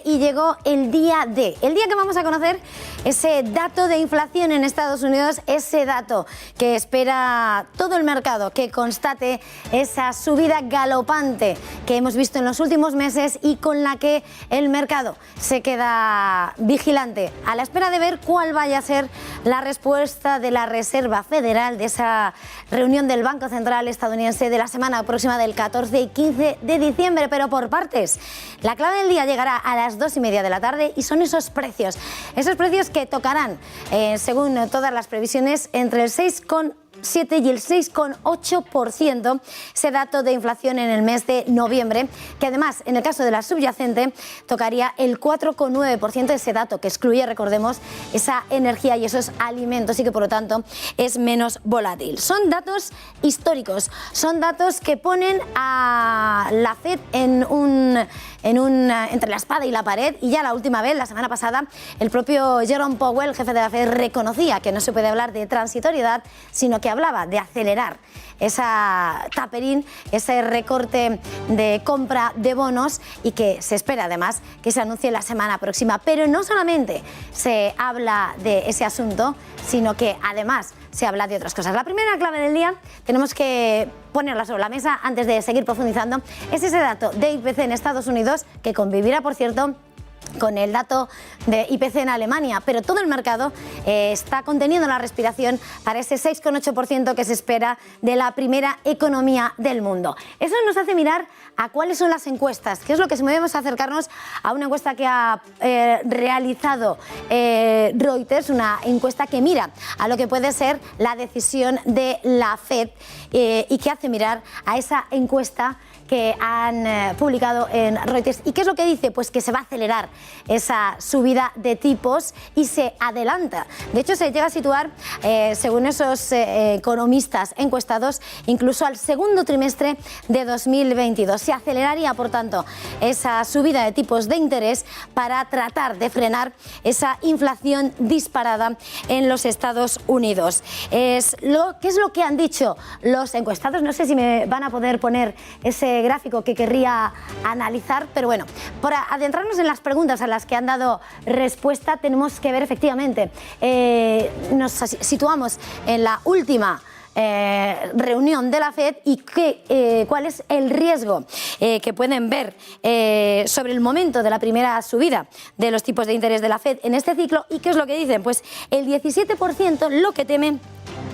Y llegó el día que vamos a conocer ese dato de inflación en Estados Unidos, ese dato que espera todo el mercado, que constate esa subida galopante que hemos visto en los últimos meses y con la que el mercado se queda vigilante a la espera de ver cuál vaya a ser la respuesta de la Reserva Federal de esa reunión del Banco Central estadounidense de la semana próxima del 14 y 15 de diciembre, pero por partes. La clave del día llegará a las 2:30 de la tarde y son esos precios que tocarán, según todas las previsiones, entre el 6,7 y el 6,8%, ese dato de inflación en el mes de noviembre, que además, en el caso de la subyacente, tocaría el 4,9%, ese dato que excluye, recordemos, esa energía y esos alimentos y que, por lo tanto, es menos volátil. Son datos históricos, son datos que ponen a la FED entre la espada y la pared, y ya la última vez, la semana pasada, el propio Jerome Powell, el jefe de la FED, reconocía que no se puede hablar de transitoriedad, sino que hablaba de acelerar esa tapering, ese recorte de compra de bonos, y que se espera además que se anuncie la semana próxima. Pero no solamente se habla de ese asunto, sino que además se habla de otras cosas. La primera clave del día, tenemos que ponerla sobre la mesa antes de seguir profundizando, es ese dato de IPC en Estados Unidos, que convivirá, por cierto, con el dato de IPC en Alemania, pero todo el mercado está conteniendo la respiración para ese 6,8% que se espera de la primera economía del mundo. Eso nos hace mirar a cuáles son las encuestas, que es lo que debemos acercarnos a una encuesta que ha realizado Reuters, una encuesta que mira a lo que puede ser la decisión de la FED y que hace mirar a esa encuesta que han publicado en Reuters. ¿Y qué es lo que dice? Pues que se va a acelerar esa subida de tipos y se adelanta. De hecho, se llega a situar, según esos economistas encuestados, incluso al segundo trimestre de 2022. Se aceleraría, por tanto, esa subida de tipos de interés para tratar de frenar esa inflación disparada en los Estados Unidos. ¿Qué es lo que han dicho los encuestados? No sé si me van a poder poner ese gráfico que querría analizar, pero bueno, para adentrarnos en las preguntas a las que han dado respuesta, tenemos que ver efectivamente, nos situamos en la última reunión de la FED y cuál es el riesgo que pueden ver sobre el momento de la primera subida de los tipos de interés de la FED en este ciclo. ¿Y qué es lo que dicen? Pues el 17% lo que teme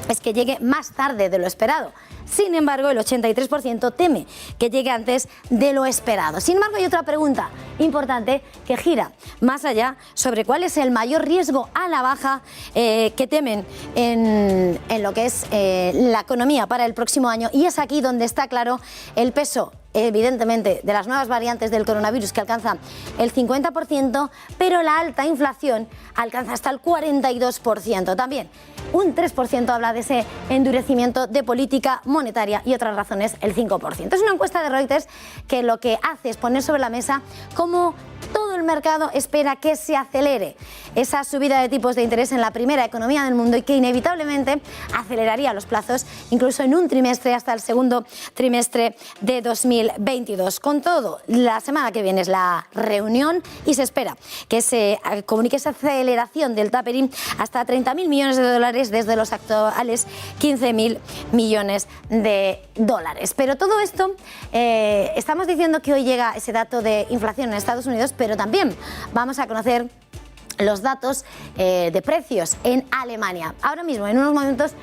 es que llegue más tarde de lo esperado. Sin embargo, el 83% teme que llegue antes de lo esperado. Sin embargo, hay otra pregunta importante que gira más allá sobre cuál es el mayor riesgo a la baja que temen en lo que es la economía para el próximo año. Y es aquí donde está claro el peso, evidentemente, de las nuevas variantes del coronavirus, que alcanza el 50%, pero la alta inflación alcanza hasta el 42%. También un 3% habla de ese endurecimiento de política monetaria y otras razones el 5%. Es una encuesta de Reuters que lo que hace es poner sobre la mesa cómo todo el mercado espera que se acelere esa subida de tipos de interés en la primera economía del mundo y que inevitablemente aceleraría los plazos incluso en un trimestre hasta el segundo trimestre de 2022. Con todo, la semana que viene es la reunión y se espera que se comunique esa aceleración del tapering hasta 30.000 millones de dólares desde los actuales 15.000 millones de dólares. Pero todo esto, estamos diciendo que hoy llega ese dato de inflación en Estados Unidos, pero también vamos a conocer los datos de precios en Alemania. Ahora mismo, en unos momentos,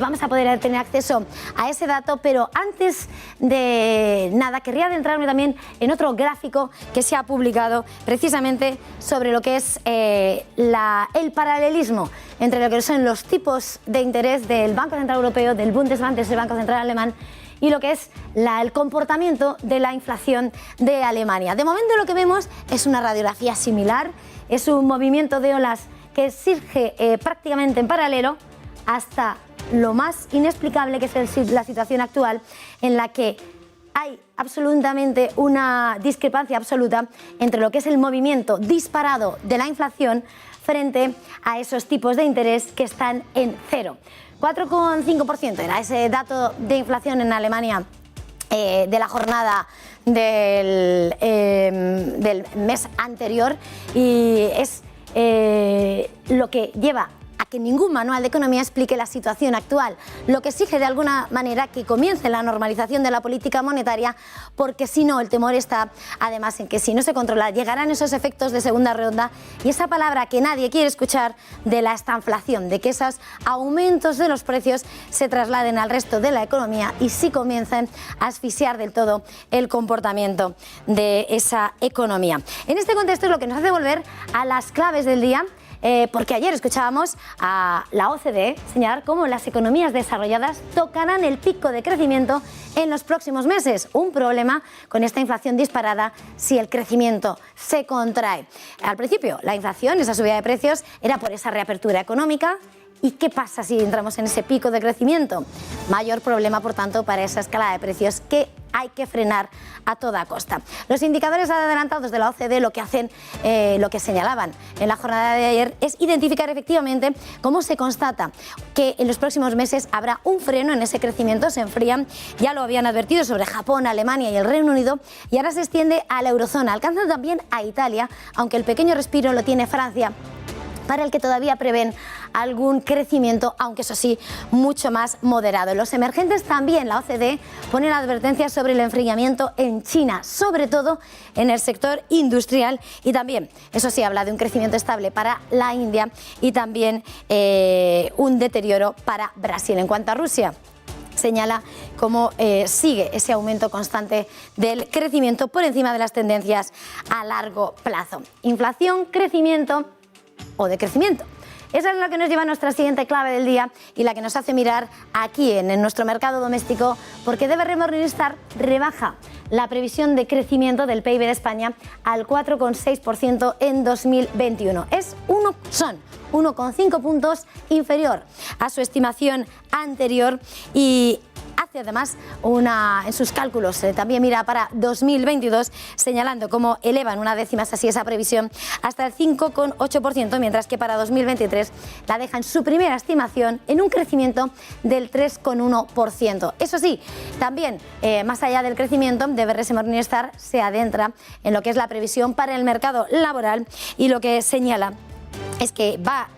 vamos a poder tener acceso a ese dato, pero antes de nada, querría adentrarme también en otro gráfico que se ha publicado precisamente sobre lo que es el paralelismo entre lo que son los tipos de interés del Banco Central Europeo, del Bundesbank, del Banco Central Alemán, y lo que es el comportamiento de la inflación de Alemania. De momento lo que vemos es una radiografía similar, es un movimiento de olas que surge prácticamente en paralelo hasta lo más inexplicable, que es la situación actual en la que hay absolutamente una discrepancia absoluta entre lo que es el movimiento disparado de la inflación frente a esos tipos de interés que están en cero. 4,5% era ese dato de inflación en Alemania de la jornada del mes anterior, y es lo que lleva a que ningún manual de economía explique la situación actual, lo que exige de alguna manera que comience la normalización de la política monetaria, porque si no, el temor está además en que si no se controla llegarán esos efectos de segunda ronda y esa palabra que nadie quiere escuchar de la estanflación, de que esos aumentos de los precios se trasladen al resto de la economía y sí comiencen a asfixiar del todo el comportamiento de esa economía. En este contexto es lo que nos hace volver a las claves del día, porque ayer escuchábamos a la OCDE señalar cómo las economías desarrolladas tocarán el pico de crecimiento en los próximos meses. Un problema con esta inflación disparada si el crecimiento se contrae. Al principio, la inflación, esa subida de precios, era por esa reapertura económica. ¿Y qué pasa si entramos en ese pico de crecimiento? Mayor problema, por tanto, para esa escalada de precios que hay que frenar a toda costa. Los indicadores adelantados de la OCDE lo que hacen, lo que señalaban en la jornada de ayer, es identificar efectivamente cómo se constata que en los próximos meses habrá un freno en ese crecimiento, se enfrían, ya lo habían advertido sobre Japón, Alemania y el Reino Unido, y ahora se extiende a la eurozona, alcanzando también a Italia, aunque el pequeño respiro lo tiene Francia, para el que todavía prevén algún crecimiento, aunque eso sí, mucho más moderado. Los emergentes también, la OCDE pone la advertencia sobre el enfriamiento en China, sobre todo en el sector industrial, y también, eso sí, habla de un crecimiento estable para la India y también un deterioro para Brasil. En cuanto a Rusia, señala cómo sigue ese aumento constante del crecimiento por encima de las tendencias a largo plazo. Inflación, crecimiento o decrecimiento. Esa es la que nos lleva a nuestra siguiente clave del día y la que nos hace mirar aquí en nuestro mercado doméstico, porque DBR Morningstar rebaja la previsión de crecimiento del PIB de España al 4,6% en 2021. Son 1,5 puntos inferior a su estimación anterior, y hace además en sus cálculos también mira para 2022, señalando cómo elevan una décima así esa previsión hasta el 5,8%, mientras que para 2023 la dejan su primera estimación en un crecimiento del 3,1%. Eso sí, también más allá del crecimiento, DBR Morningstar se adentra en lo que es la previsión para el mercado laboral, y lo que señala es que va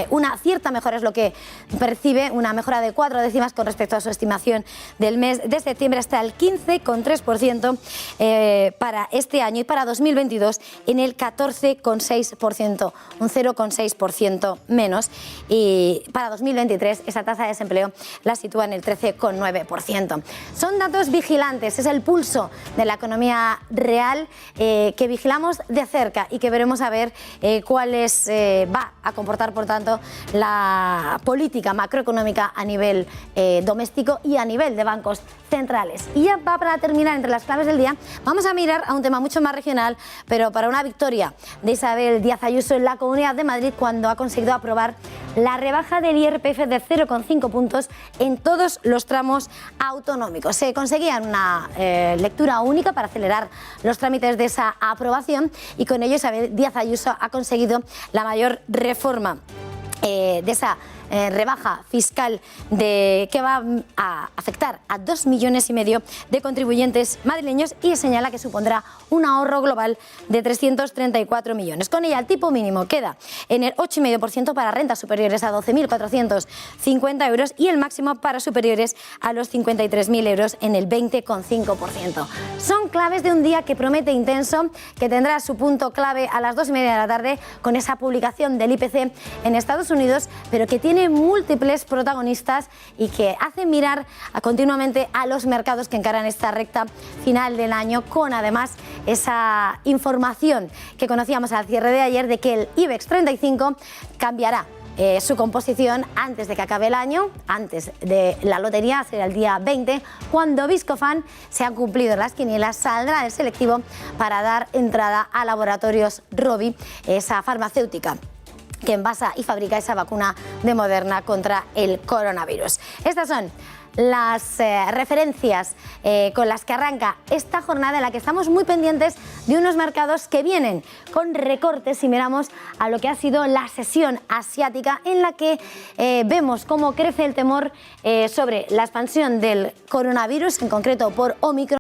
una cierta mejora, es lo que percibe, una mejora de 4 décimas con respecto a su estimación del mes de septiembre, hasta el 15,3% para este año, y para 2022 en el 14,6%, un 0,6% menos, y para 2023 esa tasa de desempleo la sitúa en el 13,9%. Son datos vigilantes, es el pulso de la economía real que vigilamos de cerca y que veremos a ver cuáles va a comportar, por tanto, la política macroeconómica a nivel doméstico y a nivel de bancos centrales. Y ya va, para terminar, entre las claves del día, vamos a mirar a un tema mucho más regional, pero para una victoria de Isabel Díaz Ayuso en la Comunidad de Madrid, cuando ha conseguido aprobar la rebaja del IRPF de 0,5 puntos en todos los tramos autonómicos. Se conseguía una lectura única para acelerar los trámites de esa aprobación, y con ello Isabel Díaz Ayuso ha conseguido la mayor reforma de esa rebaja fiscal que va a afectar a 2,5 millones de contribuyentes madrileños, y señala que supondrá un ahorro global de 334 millones. Con ella el tipo mínimo queda en el 8,5% para rentas superiores a 12.450 euros y el máximo para superiores a los 53.000 euros en el 20,5%. Son claves de un día que promete intenso, que tendrá su punto clave a las 2:30 de la tarde con esa publicación del IPC en Estados Unidos, pero que tiene múltiples protagonistas y que hace mirar continuamente a los mercados que encaran esta recta final del año, con además esa información que conocíamos al cierre de ayer de que el IBEX 35 cambiará su composición antes de que acabe el año, antes de la lotería, será el día 20, cuando Viscofan, se han cumplido las quinielas, saldrá del selectivo para dar entrada a Laboratorios Rovi, esa farmacéutica que envasa y fabrica esa vacuna de Moderna contra el coronavirus. Estas son las referencias con las que arranca esta jornada, en la que estamos muy pendientes de unos mercados que vienen con recortes si miramos a lo que ha sido la sesión asiática, en la que vemos cómo crece el temor sobre la expansión del coronavirus, en concreto por Omicron.